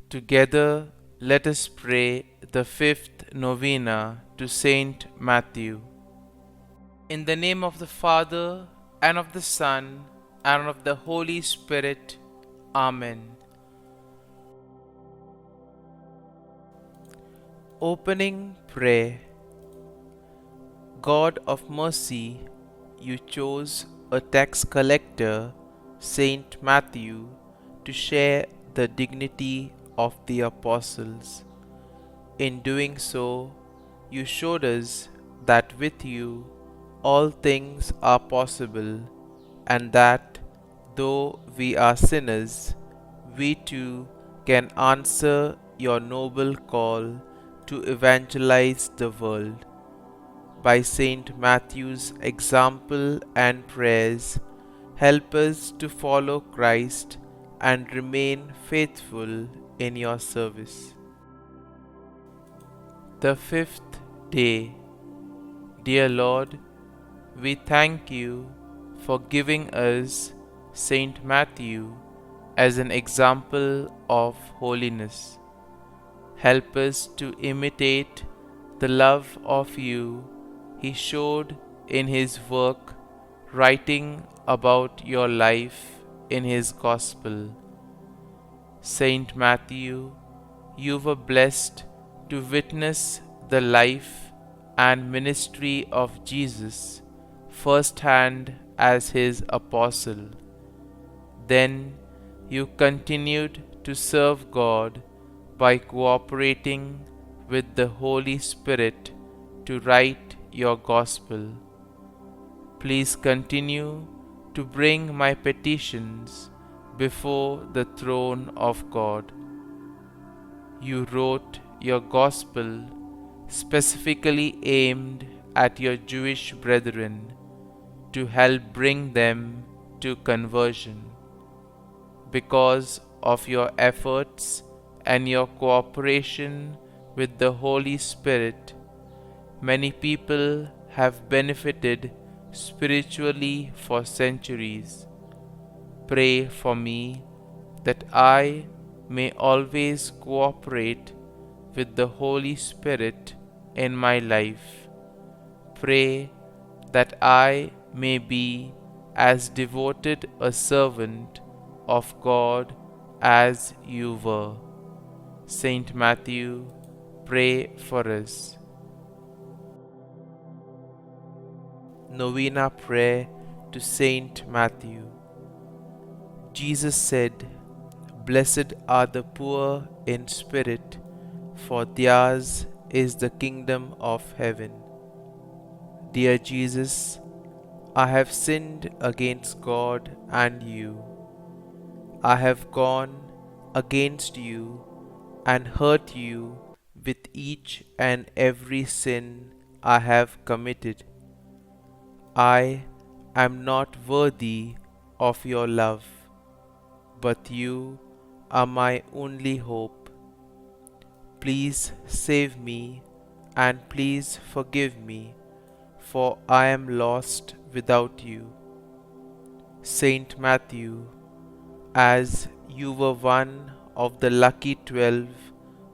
Together, let us pray the fifth novena to Saint Matthew. In the name of the Father, and of the Son, and of the Holy Spirit. Amen. Opening Prayer. God of mercy, you chose a tax collector, Saint Matthew, to share the dignity of the apostles. In doing so, you showed us that with you all things are possible, and that though we are sinners, we too can answer your noble call to evangelize the world. By Saint Matthew's example and prayers, help us to follow Christ and remain faithful in your service. The fifth day. Dear Lord, we thank you for giving us Saint Matthew as an example of holiness. Help us to imitate the love of you he showed in his work, writing about your life in his Gospel. Saint Matthew, you were blessed to witness the life and ministry of Jesus firsthand as his apostle. Then you continued to serve God by cooperating with the Holy Spirit to write your Gospel. Please continue to bring my petitions before the throne of God. You wrote your Gospel specifically aimed at your Jewish brethren to help bring them to conversion. Because of your efforts and your cooperation with the Holy Spirit, many people have benefited spiritually for centuries. Pray for me that I may always cooperate with the Holy Spirit in my life. Pray that I may be as devoted a servant of God as you were. Saint Matthew, pray for us. Novena Prayer to Saint Matthew. Jesus said, "Blessed are the poor in spirit, for theirs is the kingdom of heaven." Dear Jesus, I have sinned against God and you. I have gone against you and hurt you with each and every sin I have committed. I am not worthy of your love, but you are my only hope. Please save me and please forgive me, for I am lost without you. Saint Matthew, as you were one of the lucky 12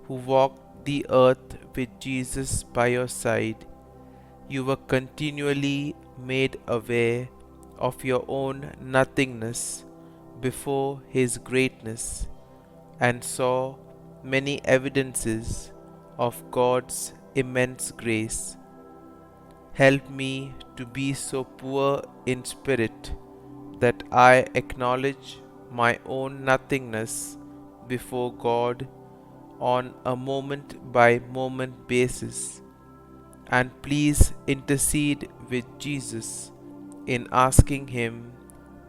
who walked the earth with Jesus by your side, you were continually made aware of your own nothingness before his greatness, and saw many evidences of God's immense grace. Help me to be so poor in spirit that I acknowledge my own nothingness before God on a moment by moment basis, and please intercede with Jesus in asking him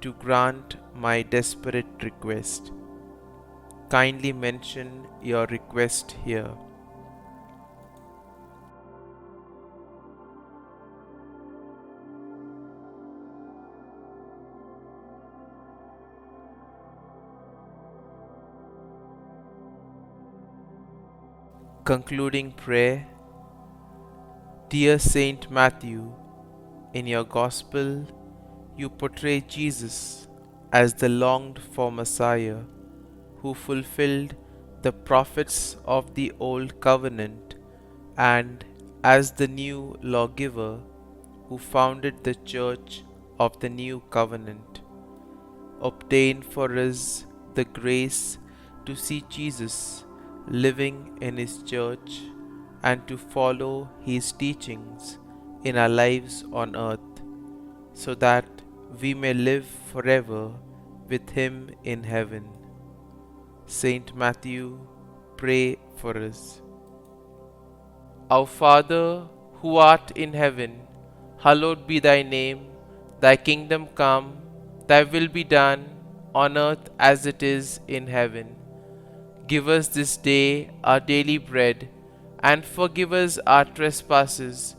to grant my desperate request. Kindly mention your request here. Concluding prayer. Dear Saint Matthew, in your Gospel, you portray Jesus as the longed for Messiah who fulfilled the prophets of the Old Covenant, and as the new lawgiver who founded the Church of the New Covenant, obtain for us the grace to see Jesus living in His Church and to follow His teachings in our lives on earth, so that we may live forever with Him in heaven. Saint Matthew, pray for us. Our Father, who art in heaven, hallowed be thy name. Thy kingdom come, thy will be done, on earth as it is in heaven. Give us this day our daily bread, and forgive us our trespasses,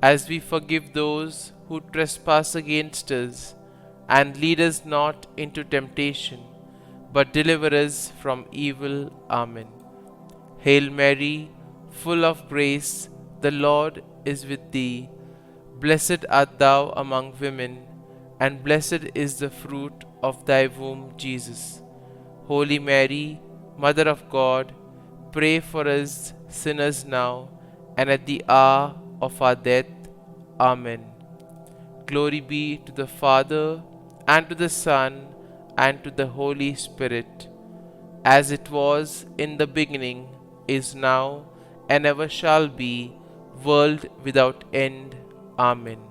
as we forgive those who trespass against us. And lead us not into temptation, but deliver us from evil. Amen. Hail Mary, full of grace, the Lord is with thee. Blessed art thou among women, and blessed is the fruit of thy womb, Jesus. Holy Mary, Mother of God, pray for us sinners now and at the hour of our death. Amen. Glory be to the Father, and to the Son, and to the Holy Spirit, as it was in the beginning, is now, and ever shall be, world without end. Amen.